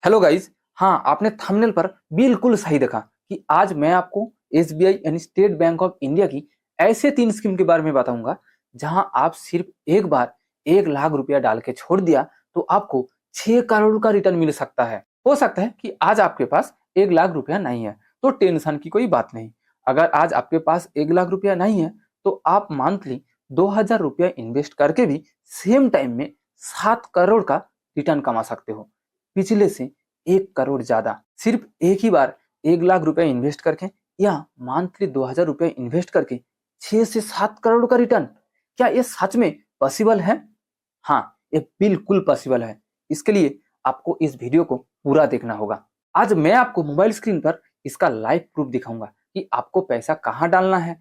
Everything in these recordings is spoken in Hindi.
Hello guys. हाँ, आपने थंबनेल पर बिल्कुल सही देखा कि आज मैं आपको एसबीआई यानी स्टेट बैंक ऑफ इंडिया की ऐसे 3 स्कीम के बारे में बताऊंगा जहां आप सिर्फ एक बार 1 लाख रुपया डाल के छोड़ दिया तो आपको 6 करोड़ का रिटर्न मिल सकता है। हो सकता है कि आज आपके पास 1 लाख रुपया नहीं है तो टेंशन की कोई बात नहीं। अगर आज आपके पास 1 लाख रुपया नहीं है तो आप मंथली 2,000 रुपया इन्वेस्ट करके भी सेम टाइम में 7 करोड़ का रिटर्न कमा सकते हो, पिछले से 1 करोड़ ज्यादा। सिर्फ एक ही बार 1 लाख रुपया इन्वेस्ट करके या मंथली 2,000 रुपया इन्वेस्ट करके 6 से 7 करोड़ का रिटर्न, क्या ये सच में पॉसिबल है? हाँ, ये बिल्कुल पॉसिबल है। इसके लिए आपको इस वीडियो को पूरा देखना होगा। आज मैं आपको मोबाइल स्क्रीन पर इसका लाइव प्रूफ दिखाऊंगा कि आपको पैसा कहाँ डालना है,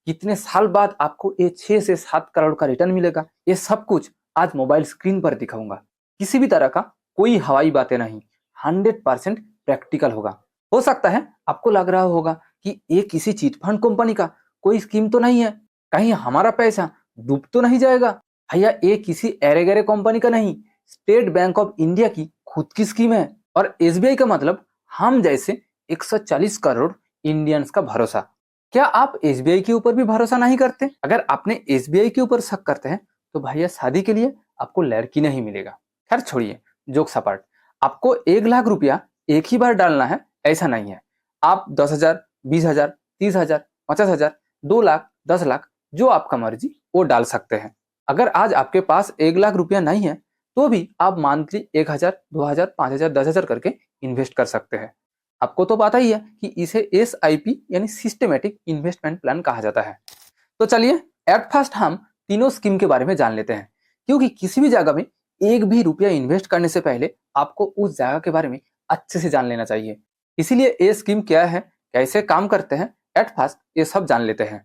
कितने साल बाद आपको ये 6 से 7 करोड़ का रिटर्न मिलेगा। ये सब कुछ आज मोबाइल स्क्रीन पर दिखाऊंगा। किसी भी तरह का कोई हवाई बातें नहीं, 100% प्रैक्टिकल होगा। हो सकता है आपको लग रहा होगा कि ये किसी चीट फंड कंपनी का कोई स्कीम तो नहीं है, कहीं हमारा पैसा डूब तो नहीं जाएगा। भैया, ये किसी एरे गैरे कंपनी का नहीं, स्टेट बैंक ऑफ इंडिया की खुद की स्कीम है। और एसबीआई का मतलब हम जैसे 140 करोड़ इंडियंस का भरोसा। क्या आप एसबीआई के ऊपर भी भरोसा नहीं करते? अगर आपने एसबीआई के ऊपर शक करते हैं तो भैया शादी के लिए आपको लड़की नहीं मिलेगा। खैर छोड़िए, जोक सपाट। आपको 1 लाख रुपया एक ही बार डालना है ऐसा नहीं है। आप 10,000, 20,000, 30,000, 50,000, 2 लाख, 10 लाख, जो आपका मर्जी वो डाल सकते हैं। अगर आज आपके पास 1 लाख रुपया नहीं है तो भी आप मंथली 1,000, 2,000, 5,000, 10,000 करके इन्वेस्ट कर सकते हैं। आपको तो पता ही है कि इसे SIP यानी सिस्टमेटिक इन्वेस्टमेंट प्लान कहा जाता है। तो चलिए एट फर्स्ट हम तीनों स्कीम के बारे में जान लेते हैं, क्योंकि किसी भी जगह में एक भी रुपया इन्वेस्ट करने से पहले आपको उस जगह के बारे में अच्छे से जान लेना चाहिए। इसीलिए ये स्कीम क्या है, कैसे काम करते हैं, एट फर्स्ट ये सब जान लेते हैं।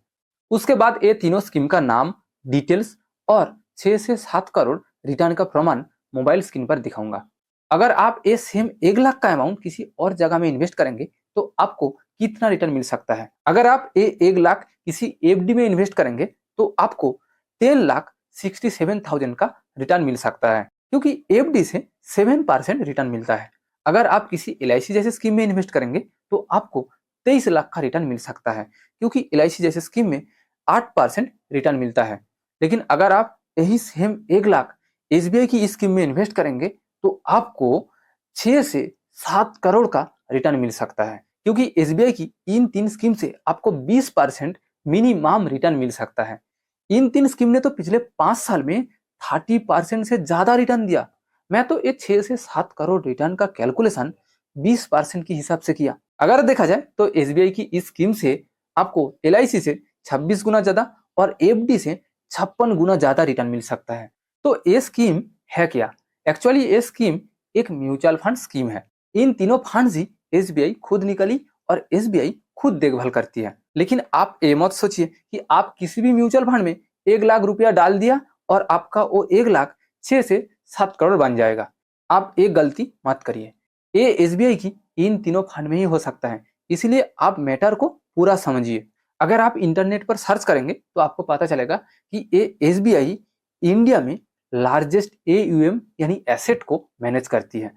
उसके बाद ये तीनों स्कीम का नाम, डिटेल्स और 6 से 7 करोड़ रिटर्न का प्रमाण मोबाइल स्क्रीन पर दिखाऊंगा। अगर आप ये सेम 1 लाख का अमाउंट किसी और जगह में इन्वेस्ट करेंगे तो आपको कितना रिटर्न मिल सकता है? अगर आप ये 1 लाख किसी एफडी में इन्वेस्ट करेंगे तो आपको 10,67,000 का रिटर्न मिल सकता है, क्योंकि एफडी से 7% रिटर्न मिलता है। अगर आप किसी LIC जैसे स्कीम में इन्वेस्ट करेंगे तो आपको 23 लाख का रिटर्न मिल सकता है, क्योंकि LIC जैसे स्कीम में 8% रिटर्न मिलता है। लेकिन अगर आप यही सेम 1 लाख SBI की स्कीम में इन्वेस्ट करेंगे तो आपको 6 से 7 करोड़ का रिटर्न मिल सकता है, क्योंकि SBI की इन 3 स्कीम से आपको 20% मिनिमम रिटर्न मिल सकता है। इन 3 स्कीम ने तो पिछले 5 साल में 30% से ज्यादा रिटर्न दिया। मैं तो ये 6 से 7 करोड़ रिटर्न का कैलकुलेशन 20% के हिसाब से किया। अगर देखा जाए तो SBI की इस स्कीम से आपको LIC से 26 गुना ज्यादा और FD से 56 गुना ज्यादा रिटर्न मिल सकता है। तो ये स्कीम है क्या? एक्चुअली ये स्कीम एक म्यूचुअल फंड स्कीम है। इन तीनों फंड ही SBI खुद निकली और SBI खुद देखभाल करती है। लेकिन आप ये मत सोचिए कि आप किसी भी म्यूचुअल फंड में 1 लाख रुपया डाल दिया और आपका वो 1 लाख 6 से 7 करोड़ बन जाएगा। आप एक गलती मत करिए। ये SBI की इन तीनों फंड में ही हो सकता है, इसलिए आप मैटर को पूरा समझिए। अगर आप इंटरनेट पर सर्च करेंगे तो आपको पता चलेगा कि ये SBI इंडिया में लार्जेस्ट AUM यानी एसेट को मैनेज करती है।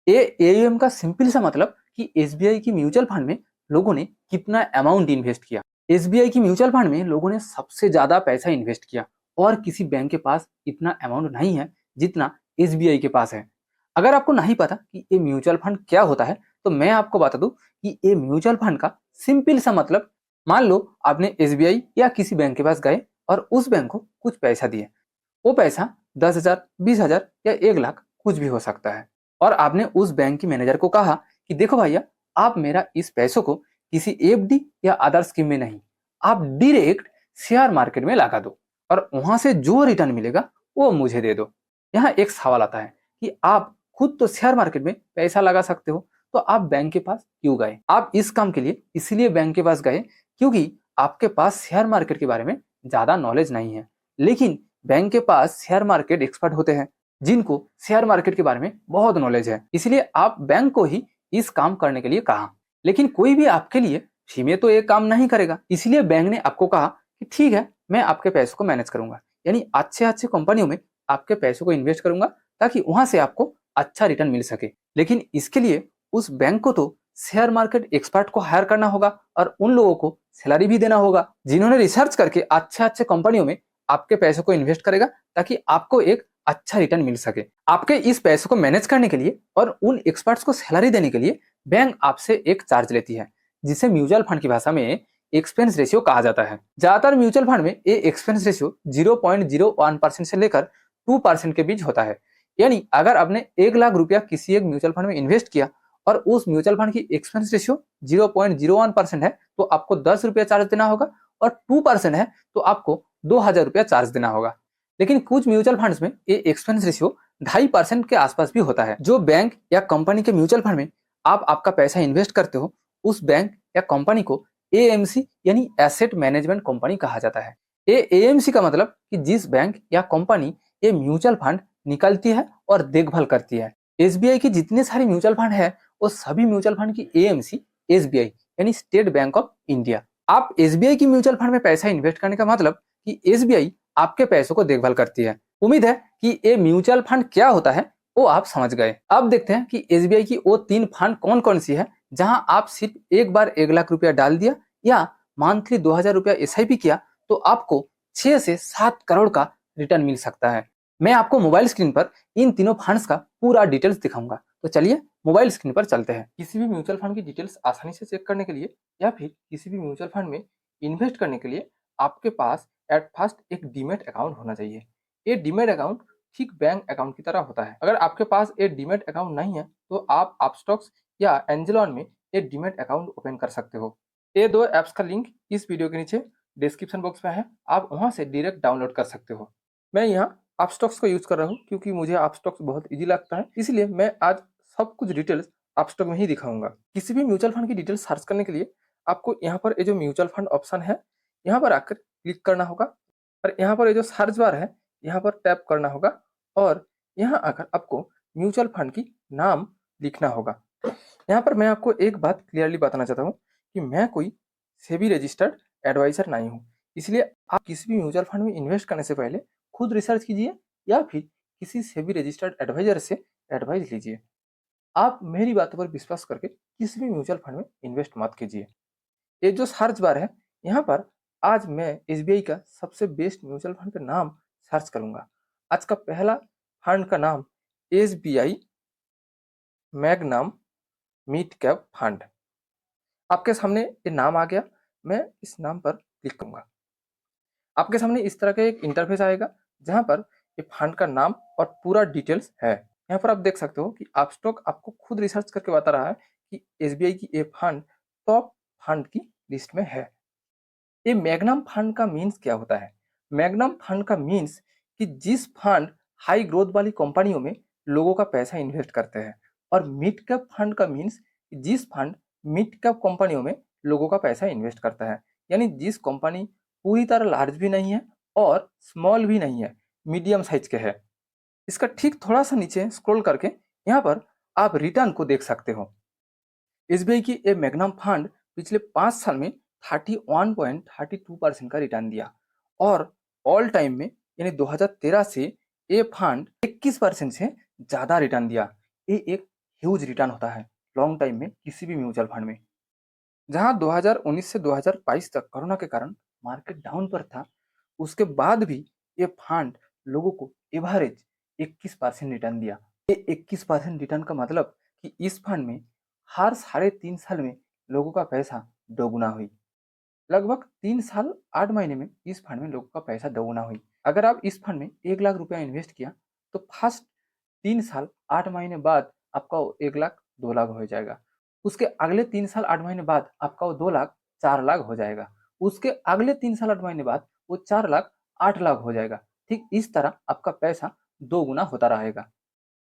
ये AUM का सिंपल सा मतलब कि SBI की म्यूचुअल फंड में लोगों ने कितना अमाउंट इन्वेस्ट किया। SBI की म्यूचुअल फंड में लोगों ने सबसे ज्यादा पैसा इन्वेस्ट किया और किसी बैंक के पास इतना अमाउंट नहीं है जितना SBI के पास है। अगर आपको नहीं पता कि ये म्यूचुअल फंड क्या होता है तो मैं आपको बता दूं कि ये म्यूचुअल फंड का सिंपल सा मतलब, मान लो आपने SBI या किसी बैंक के पास गए और उस बैंक को कुछ पैसा दिए। वो पैसा 10,000, 20,000 या 1 लाख कुछ भी हो सकता है। और आपने उस बैंक की मैनेजर को कहा कि देखो भैया, आप मेरा इस पैसों को किसी FD या अदर स्कीम में नहीं, आप डायरेक्ट शेयर मार्केट में लगा दो और वहां से जो रिटर्न मिलेगा वो मुझे दे दो। यहाँ एक सवाल आता है कि आप खुद तो शेयर मार्केट में पैसा लगा सकते हो, तो आप बैंक के पास क्यों गए? आप इस काम के लिए इसलिए बैंक के पास गए क्योंकि आपके पास शेयर मार्केट के बारे में ज्यादा नॉलेज नहीं है। लेकिन बैंक के पास शेयर मार्केट एक्सपर्ट होते हैं जिनको शेयर मार्केट के बारे में बहुत नॉलेज है, इसलिए आप बैंक को ही इस काम करने के लिए कहा। लेकिन कोई भी आपके लिए फ्री में तो ये काम नहीं करेगा, इसलिए बैंक ने आपको कहा कि ठीक है, मैं आपके पैसों को मैनेज करूंगा, यानी अच्छे अच्छे कंपनियों में आपके पैसों को इन्वेस्ट करूंगा ताकि वहां से आपको अच्छा रिटर्न मिल सके। लेकिन इसके लिए उस बैंक को तो शेयर मार्केट एक्सपर्ट को हायर करना होगा और उन लोगों को सैलरी भी देना होगा जिन्होंने रिसर्च करके अच्छे अच्छे कंपनियों में आपके पैसों को इन्वेस्ट करेगा, ताकि आपको एक अच्छा रिटर्न मिल सके। आपके इस पैसों को मैनेज करने के लिए और उन एक्सपर्ट्स को सैलरी देने के लिए बैंक आपसे एक चार्ज लेती है, जिसे म्यूचुअल फंड की भाषा में एक्सपेंस रेशियो कहा जाता है। ज्यादातर म्यूचुअल फंड में ये एक्सपेंस रेशियो 0.01% से लेकर 2% के बीच होता है। यानी अगर आपने 1 लाख रुपया किसी एक म्यूचुअल फंड में इन्वेस्ट किया और उस म्यूचुअल फंड की एक्सपेंस रेशियो 0.01% है, तो आपको 10 रुपया चार्ज देना होगा, और 2% है तो आपको 2000 रुपया चार्ज देना होगा। लेकिन कुछ म्यूचुअल फंड्स में ये एक्सपेंस रेशियो 2.5% के आसपास भी होता है। जो बैंक या कंपनी के म्यूचुअल फंड में आप आपका पैसा इन्वेस्ट करते हो, उस बैंक या कंपनी को एएमसी यानी एसेट मैनेजमेंट कंपनी कहा जाता है। एएमसी का मतलब कि जिस बैंक या कंपनी ये म्यूचुअल फंड निकालती है और देखभाल करती है। एसबीआई की जितने सारे म्यूचुअल फंड है, वो सभी म्यूचुअल फंड की एएमसी एसबीआई यानी स्टेट बैंक ऑफ इंडिया। आप एसबीआई की म्यूचुअल फंड में पैसा इन्वेस्ट करने का मतलब कि एसबीआई आपके पैसों को देखभाल करती है। उम्मीद है कि ये म्यूचुअल फंड क्या होता है वो आप समझ गए। अब देखते हैं कि एसबीआई की वो 3 फंड कौन कौन सी है जहां आप सिर्फ एक बार 1 लाख रुपया डाल दिया या मंथली 2000 रुपया एसआईपी किया तो आपको 6 से 7 करोड़ का रिटर्न मिल सकता है। मैं आपको मोबाइल स्क्रीन पर इन तीनों फंड्स का पूरा डिटेल्स दिखाऊंगा। तो चलिए मोबाइल स्क्रीन पर चलते हैं। किसी भी म्यूचुअल फंड की डिटेल्स आसानी से चेक करने के लिए या फिर किसी भी म्यूचुअल फंड में इन्वेस्ट करने के लिए आपके पास एट फर्स्ट एक डीमेट अकाउंट होना चाहिए। ये डीमेट अकाउंट ठीक बैंक अकाउंट की तरह होता है। अगर आपके पास ये डीमेट अकाउंट नहीं है तो आप अपस्टॉक्स या एंजेलॉन में ये डीमेट अकाउंट ओपन कर सकते हो। ये 2 ऐप्स का लिंक इस वीडियो के नीचे डिस्क्रिप्शन बॉक्स में है, आप वहां से डायरेक्ट डाउनलोड कर सकते हो। मैं यहाँ अपस्टॉक्स को यूज कर रहा हूँ क्योंकि मुझे अपस्टॉक्स बहुत इजी लगता है, इसलिए मैं आज सब कुछ डिटेल्स अपस्टॉक में ही दिखाऊंगा। किसी भी म्यूचुअल फंड की डिटेल्स सर्च करने के लिए आपको यहाँ पर ये जो म्यूचुअल फंड ऑप्शन है, यहाँ पर आकर क्लिक करना होगा और यहाँ पर ये जो सर्च बार है, यहाँ पर टैप करना होगा और यहाँ आकर आपको म्यूचुअल फंड की नाम लिखना होगा। यहाँ पर मैं आपको एक बात क्लियरली बताना चाहता हूँ कि मैं कोई सेबी रजिस्टर्ड एडवाइजर नहीं हूँ, इसलिए आप किसी भी म्यूचुअल फंड में इन्वेस्ट करने से पहले खुद रिसर्च कीजिए या फिर किसी सेबी रजिस्टर्ड एडवाइजर से एडवाइस लीजिए। आप मेरी बातों पर विश्वास करके किसी भी म्यूचुअल फंड में इन्वेस्ट मत कीजिए। ये जो सर्च बार है, यहाँ पर आज मैं एसबीआई का सबसे बेस्ट म्यूचुअल फंड का नाम सर्च करूंगा। आज का पहला फंड का नाम SBI magnum mid cap fund. आपके सामने ये नाम आ गया, मैं इस नाम पर क्लिक करूंगा। आपके सामने इस तरह का एक इंटरफेस आएगा जहां पर ये फंड का नाम और पूरा डिटेल्स है। यहाँ पर आप देख सकते हो कि अपस्टॉक आपको खुद रिसर्च करके बता रहा है कि एसबीआई की ये फंड टॉप फंड की लिस्ट में है। ये मैग्नम फंड का मीन्स क्या होता है? मैग्नम फंड का मीन्स कि जिस फंड हाई ग्रोथ वाली कंपनियों में लोगों का पैसा इन्वेस्ट करते हैं, और मिड कैप फंड का मीन्स जिस फंड मिड कैप कंपनियों में लोगों का पैसा इन्वेस्ट करता है, यानी जिस कंपनी पूरी तरह लार्ज भी नहीं है और स्मॉल भी नहीं है, मीडियम साइज के है। इसका ठीक थोड़ा सा नीचे स्क्रॉल करके यहाँ पर आप रिटर्न को देख सकते हो। एसबीआई की ये मैग्नम फंड पिछले 5 साल में 31.32% का रिटर्न दिया और ऑल टाइम में यानी 2013 से ये फंड 21% से ज़्यादा रिटर्न दिया। ये एक ह्यूज रिटर्न होता है लॉन्ग टाइम में किसी भी म्यूचुअल फंड में। जहां 2019 से 2022 तक कोरोना के कारण मार्केट डाउन पर था, उसके बाद भी ये फंड लोगों को एवरेज 21% रिटर्न दिया। ये 21% रिटर्न का मतलब कि इस फंड में हर 3.5 साल में लोगों का पैसा दोगुना हुई। लगभग 3 साल 8 महीने में इस फंड में लोगों का पैसा दोगुना हुई। अगर आप इस फंड में 1 लाख रुपया इन्वेस्ट किया तो फर्स्ट 3 साल 8 महीने बाद आपका 1 लाख 2 लाख हो जाएगा। उसके अगले 3 साल 8 महीने बाद आपका वो 2 लाख 4 लाख हो जाएगा। उसके अगले 3 साल 8 महीने बाद वो 4 लाख 8 लाख हो जाएगा। ठीक इस तरह आपका पैसा दोगुना होता रहेगा।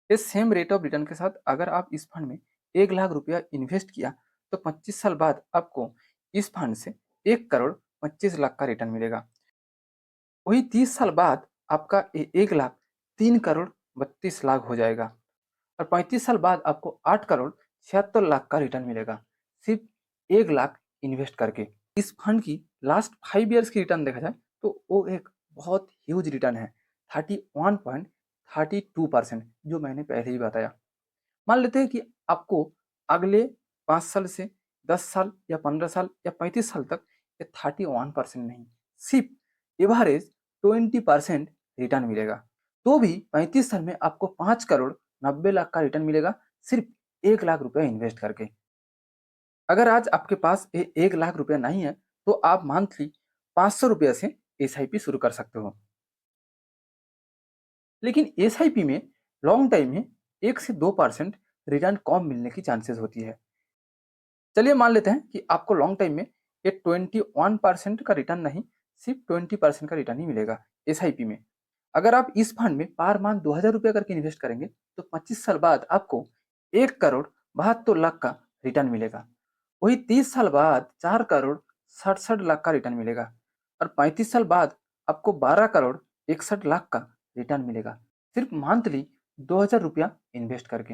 इस सेम रेट ऑफ रिटर्न के साथ अगर आप इस फंड में 1 लाख रुपया इन्वेस्ट किया तो 25 साल बाद आपको इस फंड से 1 करोड़ 25 लाख का रिटर्न मिलेगा। वही 30 साल बाद आपका 1 लाख 3 करोड़ 32 लाख हो जाएगा और 35 साल बाद आपको 8 करोड़ 76 लाख का रिटर्न मिलेगा, सिर्फ 1 लाख इन्वेस्ट करके। इस फंड की लास्ट 5 ईयर्स की रिटर्न देखा जाए तो वो एक बहुत ह्यूज रिटर्न है, 31.32%, जो मैंने पहले ही बताया। मान लेते हैं कि आपको अगले 5 साल से 10 साल या 15 साल या 35 साल तक ये 31% नहीं, सिर्फ एवरेज 20% रिटर्न मिलेगा। तो भी 35 साल में आपको 5 करोड़ 90 लाख का रिटर्न मिलेगा, सिर्फ 1 लाख रुपए इन्वेस्ट करके। अगर आज आपके पास 1 लाख रुपया नहीं है, तो आप मंथली 500 रुपये से एसआईपी शुरू कर सकते हो। लेकिन एसआईपी में लॉन्ग टाइम में 1 से 2% रिटर्न कम मिलने की चांसेस होती है। चलिए मान लेते हैं कि आपको लॉन्ग टाइम में ये 21% का रिटर्न नहीं, सिर्फ 20% का रिटर्न ही मिलेगा एसआईपी में। अगर आप इस फंड में पर मंथ 2000 रुपये करके इन्वेस्ट करेंगे, तो 25 साल बाद आपको 1 करोड़ 72 लाख का रिटर्न मिलेगा। वही 30 साल बाद 4 करोड़ 67 लाख का रिटर्न मिलेगा, और 35 साल बाद आपको 12 करोड़ 61 लाख का रिटर्न मिलेगा, सिर्फ मंथली 2000 रुपया इन्वेस्ट करके।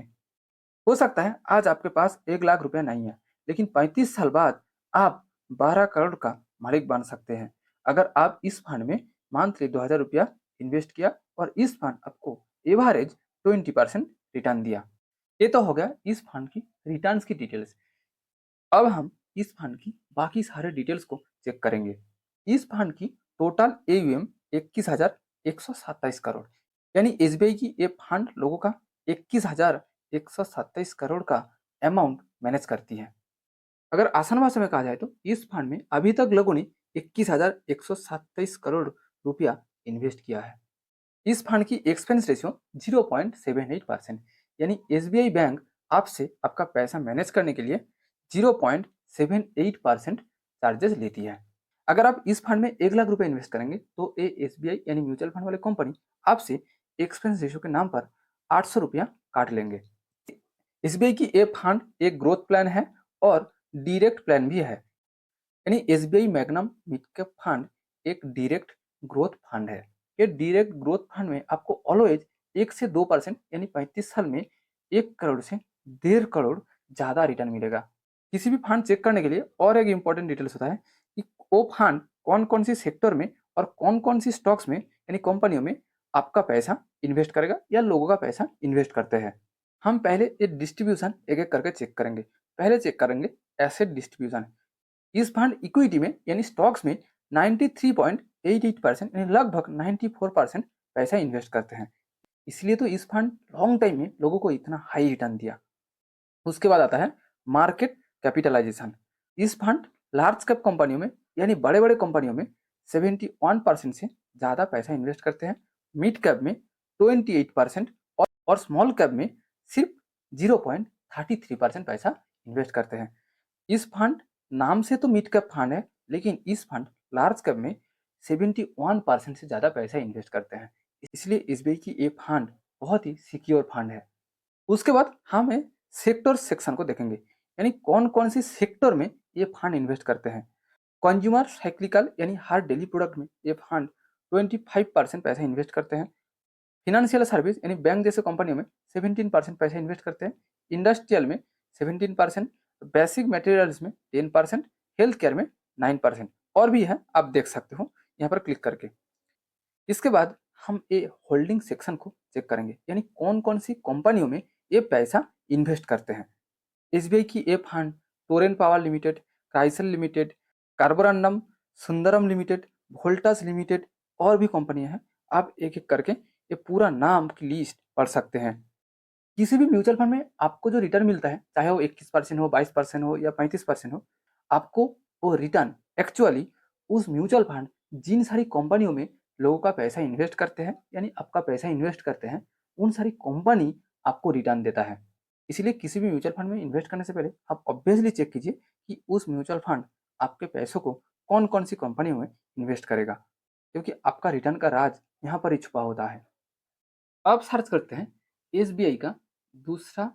हो सकता है आज आपके पास 1 लाख रुपया नहीं है, लेकिन 35 साल बाद आप 12 करोड़ का मालिक बन सकते हैं, अगर आप इस फंड में मंथली 2000 रुपया इन्वेस्ट किया और इस फंड आपको एवरेज 20% रिटर्न दिया। ये तो हो गया इस फंड की रिटर्न्स की डिटेल्स। अब हम इस फंड की बाकी सारे डिटेल्स को चेक करेंगे। इस फंड की टोटल एयूएम 21,127 करोड़, यानी एसबीआई की ये फंड लोगों का 21,127 करोड़ का अमाउंट मैनेज करती है। अगर आसान भाषा में कहा जाए तो इस फंड में अभी तक लोगों ने 21,127 करोड़ रुपया इन्वेस्ट किया है। इस फंड की एक्सपेंस रेशियो 0.78%, यानी एसबीआई बैंक आपसे आपका पैसा मैनेज करने के लिए 0.78% चार्जेस लेती है। अगर आप इस फंड में 1 लाख रुपए इन्वेस्ट करेंगे, तो ये एसबीआई यानी म्यूचुअल फंड वाले कंपनी आपसे एक्सपेंस रेशियो के नाम पर 800 रुपया काट लेंगे। एसबीआई की ये फंड एक ग्रोथ प्लान है और डायरेक्ट प्लान भी है, यानी SBI magnum mid cap fund एक डायरेक्ट ग्रोथ फंड है। ये डायरेक्ट ग्रोथ फंड में आपको ऑलवेज 1 से 2% यानी 35 साल में 1 करोड़ से 1.5 करोड़ ज़्यादा रिटर्न मिलेगा। किसी भी फंड चेक करने के लिए और एक इम्पॉर्टेंट डिटेल्स होता है कि वो फंड कौन कौन सी सेक्टर में और कौन कौन सी स्टॉक्स में यानी कंपनियों में आपका पैसा इन्वेस्ट करेगा या लोगों का पैसा इन्वेस्ट करते हैं। हम पहले ये डिस्ट्रीब्यूशन एक एक करके चेक करेंगे। पहले चेक करेंगे एसेट डिस्ट्रीब्यूशन। इस फंड इक्विटी में यानी स्टॉक्स में 93.88% यानी लगभग 94% पैसा इन्वेस्ट करते हैं, इसलिए तो इस फंड लॉन्ग टाइम में लोगों को इतना हाई रिटर्न दिया। उसके बाद आता है मार्केट कैपिटलाइजेशन। इस फंड लार्ज कैप कंपनियों में यानी बड़े बड़े कंपनियों में 71% से ज़्यादा पैसा इन्वेस्ट करते हैं, मिड कैप में 28% और स्मॉल कैप में सिर्फ 0.33% पैसा इन्वेस्ट करते हैं। इस फंड नाम से तो मिड कैप फंड है, लेकिन इस फंड लार्ज कैप में 71% से ज़्यादा पैसा इन्वेस्ट करते हैं, इसलिए एसबीआई की ये फंड बहुत ही सिक्योर फंड है। उसके बाद हम सेक्टर सेक्शन को देखेंगे, यानी कौन कौन सी सेक्टर में ये फंड इन्वेस्ट करते हैं। कंज्यूमर साइक्लिकल यानी हर डेली प्रोडक्ट में ये फंड 25% पैसा इन्वेस्ट करते हैं। फिनेंशियल सर्विस यानी बैंक जैसे कंपनियों में 17% पैसा इन्वेस्ट करते हैं। इंडस्ट्रियल में 17%, बेसिक मटेरियल्स में 10%, हेल्थ केयर में 9%, और भी है, आप देख सकते हो यहाँ पर क्लिक करके। इसके बाद हम ये होल्डिंग सेक्शन को चेक करेंगे, यानी कौन कौन सी कंपनियों में ये पैसा इन्वेस्ट करते हैं। एसबीआई की ये fund Torrent power limited, Crisil limited, Carborundum, Sundaram limited, Voltas limited, और भी कंपनियां हैं। आप एक एक करके ये पूरा नाम की लिस्ट पढ़ सकते हैं। किसी भी म्यूचुअल फंड में आपको जो रिटर्न मिलता है, चाहे वो 21% हो, 22% हो या 35% हो, आपको वो रिटर्न एक्चुअली उस म्यूचुअल फंड जिन सारी कंपनियों में लोगों का पैसा इन्वेस्ट करते हैं यानी आपका पैसा इन्वेस्ट करते हैं, उन सारी कंपनी आपको रिटर्न देता है। इसलिए किसी भी म्यूचुअल फंड में इन्वेस्ट करने से पहले आप ऑब्वियसली चेक कीजिए कि उस म्यूचुअल फंड आपके पैसों को कौन कौन सी कंपनियों में इन्वेस्ट करेगा, क्योंकि आपका रिटर्न का राज यहाँ पर ही छुपा होता है। अब सर्च करते हैं एसबीआई का दूसरा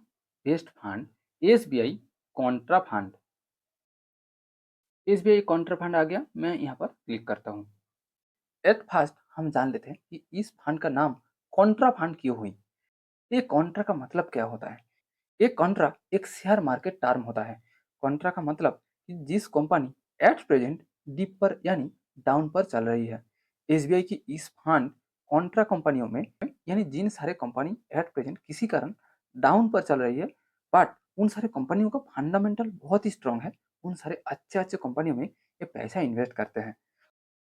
best fund, SBI contra fund. SBI contra fund आ गया, मैं यहाँ पर क्लिक करता हूँ। एट फर्स्ट हम जान लेते हैं कि इस फंड का नाम कॉन्ट्रा फंड क्यों हुई। ये कॉन्ट्रा का मतलब क्या होता है। ये कॉन्ट्रा एक शेयर मार्केट टर्म होता है। कॉन्ट्रा का मतलब कि जिस कंपनी एट प्रेजेंट डिप पर यानी डाउन पर चल रही है। एसबीआई की इस फंड कॉन्ट्रा कंपनियों में यानी जिन सारे कंपनी एट प्रेजेंट किसी कारण डाउन पर चल रही है, बट उन सारे कंपनियों का फंडामेंटल बहुत ही स्ट्रांग है। उन सारे अच्छे-अच्छे कंपनियों में ये पैसा इन्वेस्ट करते हैं।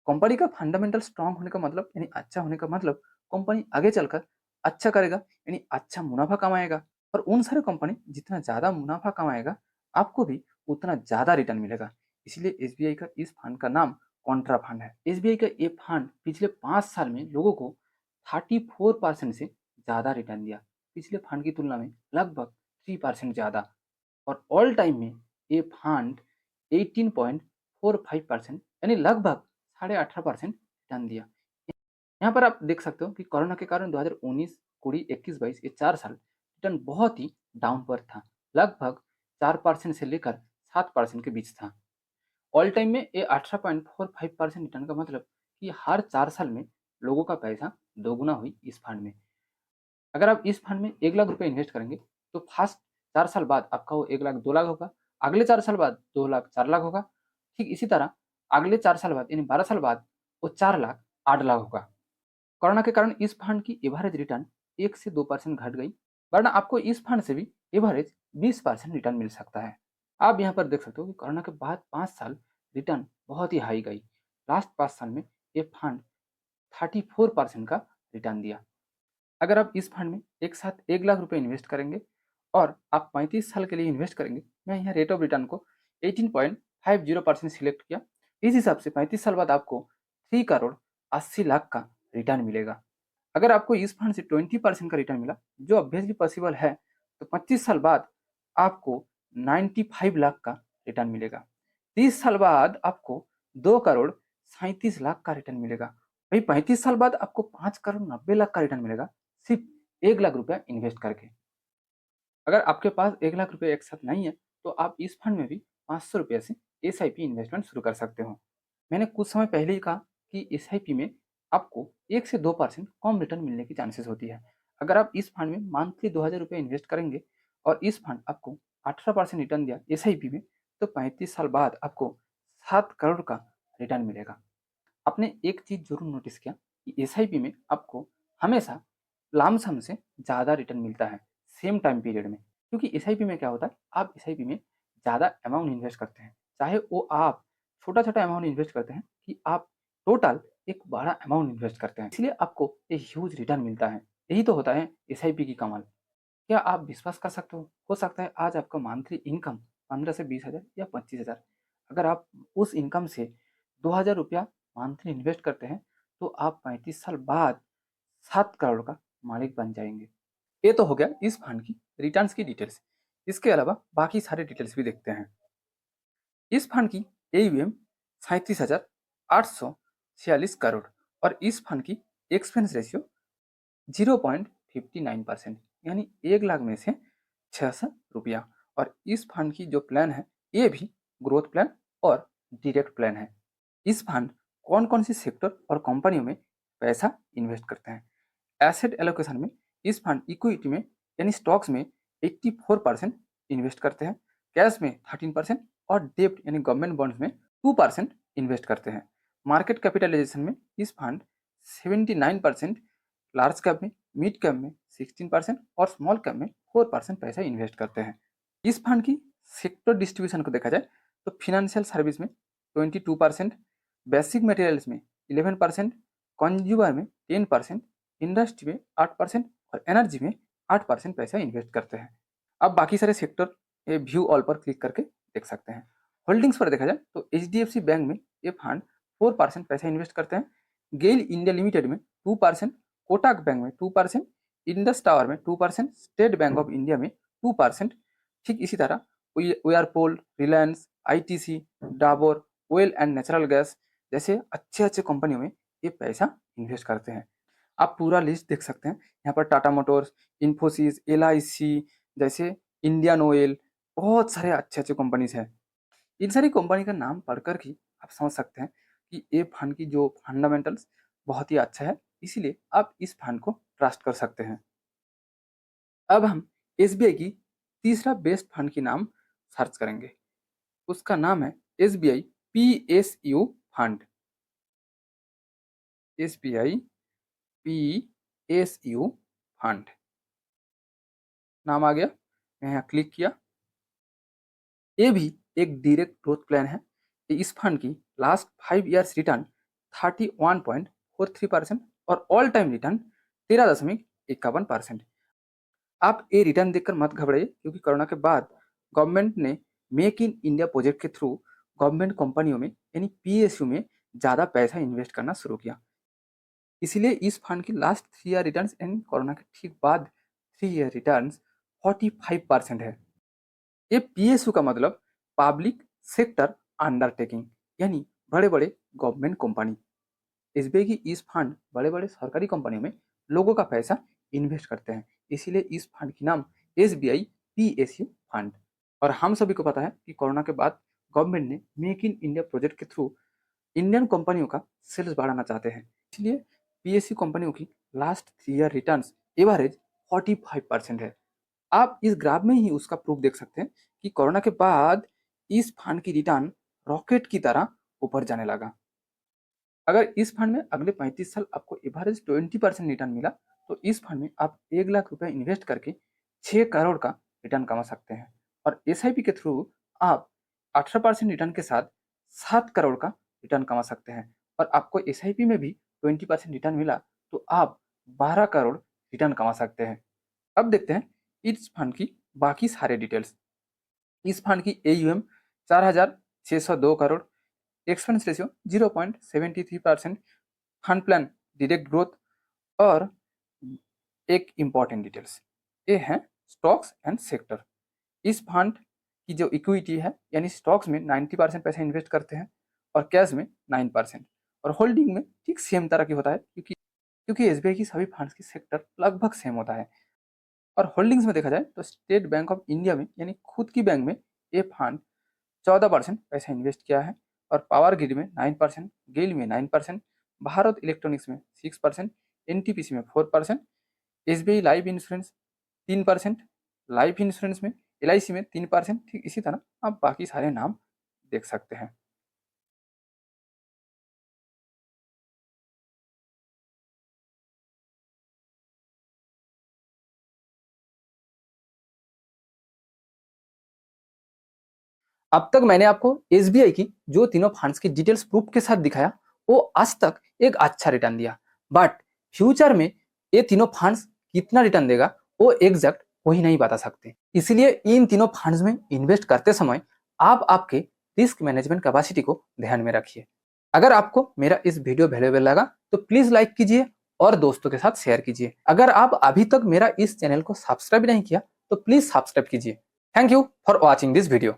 कंपनी का फंडामेंटल स्ट्रांग होने का मतलब यानी अच्छा होने का मतलब कंपनी आगे चलकर अच्छा करेगा, यानी अच्छा मुनाफा कमाएगा। और उन सारे कंपनी जितना ज़्यादा मुनाफा कमाएगा, आपको भी उतना ज़्यादा रिटर्न मिलेगा। इसलिए एसबीआई का इस फंड का नाम कॉन्ट्रा फंड है। एसबीआई का ये फंड पिछले 5 साल में लोगों को 34% से ज़्यादा रिटर्न दिया। पिछले फंड की तुलना में लगभग 3% ज़्यादा। और ऑल टाइम में ये फंड 18.45% यानी लगभग 18.5% रिटर्न दिया। यहाँ पर आप देख सकते हो कि कोरोना के कारण 2019, 20, 21, 22 ये 4 साल रिटर्न बहुत ही डाउन पर था। लगभग 4% से लेकर 7% के बीच था। ऑल टाइम में ये 18.45% रिटर्न का मतलब कि हर 4 साल में लोगों का पैसा दोगुना हुई इस फंड में। अगर आप इस फंड में 1 लाख रुपए इन्वेस्ट करेंगे तो फर्स्ट 4 साल बाद आपका वो 1 लाख 2 लाख होगा, अगले 4 साल बाद 2 लाख 4 लाख होगा। ठीक इसी तरह अगले 4 साल बाद यानी 12 साल बाद वो 4 लाख 8 लाख होगा। कोरोना के कारण इस फंड की एवरेज रिटर्न 1 से 2% घट गई, वरना आपको इस फंड से भी एवरेज 20% रिटर्न मिल सकता है। आप यहाँ पर देख सकते हो कि कोरोना के बाद 5 साल रिटर्न बहुत ही हाई गई। लास्ट 5 साल में ये फंड 34% का रिटर्न दिया। अगर आप इस फंड में एक साथ 1 लाख रुपए इन्वेस्ट करेंगे और आप 35 साल के लिए इन्वेस्ट करेंगे, मैं यहाँ रेट ऑफ रिटर्न को 18.50% सिलेक्ट किया। इस हिसाब से 35 साल बाद आपको 3 करोड़ 80 लाख का रिटर्न मिलेगा। अगर आपको इस फंड से 20% का रिटर्न मिला, जो ऑब्वियसली पॉसिबल है, तो 25 साल बाद आपको 95 लाख का रिटर्न मिलेगा। 30 साल बाद आपको 2 करोड़ 37 लाख का रिटर्न मिलेगा। वही 35 साल बाद आपको 5 करोड़ 90 लाख का रिटर्न मिलेगा, सिर्फ 1 लाख रुपया इन्वेस्ट करके। अगर आपके पास 1 लाख रुपये एक साथ नहीं है, तो आप इस फंड में भी 500 रुपये से एसआईपी इन्वेस्टमेंट शुरू कर सकते हो। मैंने कुछ समय पहले ही कहा कि एसआईपी में आपको 1 से 2% कम रिटर्न मिलने की चांसेस होती है। अगर आप इस फंड में मंथली 2000 रुपये इन्वेस्ट करेंगे और इस फंड आपको 18% रिटर्न दिया एसआईपी में, तो 35 साल बाद आपको 7 करोड़ का रिटर्न मिलेगा। आपने एक चीज़ ज़रूर नोटिस किया कि एसआईपी में आपको हमेशा लमसम से ज़्यादा रिटर्न मिलता है सेम टाइम पीरियड में। क्योंकि एसआईपी में क्या होता है, आप एसआईपी में ज़्यादा अमाउंट इन्वेस्ट करते हैं, चाहे वो आप छोटा-छोटा अमाउंट इन्वेस्ट करते हैं कि आप टोटल एक बड़ा अमाउंट इन्वेस्ट करते हैं, इसलिए आपको एक ह्यूज रिटर्न मिलता है। यही तो होता है एसआईपी की कमाल। क्या आप विश्वास कर सकते हो सकता है आज आपका मंथली इनकम 15 से 20,000 या 25,000। अगर आप उस इनकम से 2,000 रुपया मंथली इन्वेस्ट करते हैं, तो आप 35 साल बाद 7 करोड़ का मालिक बन जाएंगे। ये तो हो गया इस फंड की रिटर्न्स की डिटेल्स। इसके अलावा बाकी सारे डिटेल्स भी देखते हैं। इस फंड की एईएम 37,846 करोड़ और इस फंड की एक्सपेंस रेशियो 0.59% यानी 1 लाख में से 600 रुपया। और इस फंड की जो प्लान है, ये भी ग्रोथ प्लान और डायरेक्ट प्लान है। इस फंड कौन कौन सी सेक्टर और कंपनियों में पैसा इन्वेस्ट करते हैं। एसेट एलोकेशन में इस फंड इक्विटी में यानी स्टॉक्स में 84% इन्वेस्ट करते हैं, कैश में 13% और डेब्ट यानी गवर्नमेंट बॉन्ड्स में 2% इन्वेस्ट करते हैं। मार्केट कैपिटलाइजेशन में इस फंड 79%, लार्ज कैप में, मिड कैप में 16% और स्मॉल कैप में 4% पैसा इन्वेस्ट करते हैं। इस फंड की सेक्टर डिस्ट्रीब्यूशन को देखा जाए तो फिनेंशियल सर्विस में 22%, बेसिक मटेरियल्स में 11%, कंज्यूमर में 10%, इंडस्ट्री में 8% और एनर्जी में 8% पैसा इन्वेस्ट करते हैं। अब बाकी सारे सेक्टर व्यू ऑल पर क्लिक करके देख सकते हैं। होल्डिंग्स पर देखा जाए तो एचडीएफसी बैंक में ये फंड 4% पैसा इन्वेस्ट करते हैं, गेल इंडिया लिमिटेड में 2%, कोटक बैंक में 2%, इंडस टावर में 2%, स्टेट बैंक ऑफ इंडिया में 2%। ठीक इसी तरह Whirlpool, Reliance, ITC, Dabur, oil and natural gas जैसे अच्छे अच्छे कंपनियों में ये पैसा इन्वेस्ट करते हैं। आप पूरा लिस्ट देख सकते हैं। यहाँ पर टाटा मोटर्स, इन्फोसिस, एलआईसी जैसे, इंडियन ऑयल, बहुत सारे अच्छे अच्छे कंपनीज हैं। इन सारी कंपनी का नाम पढ़कर ही आप समझ सकते हैं कि ये फंड की जो फंडामेंटल्स बहुत ही अच्छा है, इसीलिए आप इस फंड को ट्रस्ट कर सकते हैं। अब हम एसबीआई की तीसरा बेस्ट फंड की नाम सर्च करेंगे। उसका नाम है SBI PSU fund. SBI PSU fund. नाम आ गया, मैं यहाँ क्लिक किया। ये भी एक डायरेक्ट ग्रोथ प्लान है। इस फंड की लास्ट 5 ईयर्स रिटर्न 31.43% और ऑल टाइम रिटर्न 13.51%। आप ये रिटर्न देखकर मत घबराइए, क्योंकि कोरोना के बाद गवर्नमेंट ने मेक इन इंडिया प्रोजेक्ट के थ्रू गवर्नमेंट कंपनियों में यानी पीएसयू में ज़्यादा पैसा इन्वेस्ट करना शुरू किया। इसीलिए इस फंड की last 3 year returns and corona के ठीक बाद 3 ईयर रिटर्न्स 45% है। ये पीएसयू का मतलब पब्लिक सेक्टर अंडरटेकिंग, यानी बड़े बड़े गवर्नमेंट कंपनी। एसबीआई की इस फंड बड़े बड़े सरकारी कंपनियों में लोगों का पैसा इन्वेस्ट करते हैं, इसीलिए इस फंड की नाम एसबीआई पीएसयू फंड। और हम सभी को पता है कि कोरोना के बाद गवर्नमेंट ने मेक इन इंडिया प्रोजेक्ट के थ्रू इंडियन कंपनियों का सेल्स बढ़ाना चाहते हैं, इसलिए पीएसयू कंपनियों की लास्ट 3 ईयर रिटर्न्स एवरेज 45% है। आप इस ग्राफ में ही उसका प्रूफ देख सकते हैं कि कोरोना के बाद इस फंड की रिटर्न रॉकेट की तरह ऊपर जाने लगा। अगर इस फंड में अगले 35 साल आपको एवरेज 20% रिटर्न मिला, तो इस फंड में आप 1 लाख रुपए इन्वेस्ट करके 6 करोड़ का रिटर्न कमा सकते हैं। और एसआईपी के थ्रू आप 18% रिटर्न के साथ 7 करोड़ का रिटर्न कमा सकते हैं। और आपको एसआईपी में भी 20% रिटर्न मिला, तो आप 12 करोड़ रिटर्न कमा सकते हैं। अब देखते हैं इस फंड की बाकी सारे डिटेल्स। इस फंड की AUM 4,602 crore, expense ratio 0.73%, fund plan direct growth. और एक इंपॉर्टेंट डिटेल्स ये है स्टॉक्स एंड सेक्टर। इस फंड की जो इक्विटी है यानी स्टॉक्स में 90% पैसा इन्वेस्ट करते हैं और कैश में 9%, और होल्डिंग में ठीक सेम तरह की होता है, क्योंकि एसबीआई की सभी फंड्स की सेक्टर लगभग सेम होता है। और होल्डिंग्स में देखा जाए तो स्टेट बैंक ऑफ इंडिया में यानी खुद की बैंक में ये फंड 14% पैसा इन्वेस्ट किया है, और पावर ग्रिड में 9%, गेल में 9%, भारत इलेक्ट्रॉनिक्स में 6%, एनटीपीसी में 4%, SBI life insurance 3%, life insurance में एलआईसी में 3%। ठीक इसी तरह आप बाकी सारे नाम देख सकते हैं। अब तक मैंने आपको एसबीआई की जो तीनों फंड्स की डिटेल्स प्रूफ के साथ दिखाया, वो आज तक एक अच्छा रिटर्न दिया। बट फ्यूचर में ये तीनों फंड्स कितना रिटर्न देगा वो एग्जैक्ट कोई नहीं बता सकते। इसलिए इन तीनों फंड्स में इन्वेस्ट करते समय आप आपके रिस्क मैनेजमेंट कैपेसिटी को ध्यान में रखिए। अगर आपको मेरा इस वीडियो वैल्यूएबल लगा तो प्लीज लाइक कीजिए और दोस्तों के साथ शेयर कीजिए। अगर आप अभी तक मेरा इस चैनल को सब्सक्राइब नहीं किया तो प्लीज सब्सक्राइब कीजिए। Thank you for watching this video.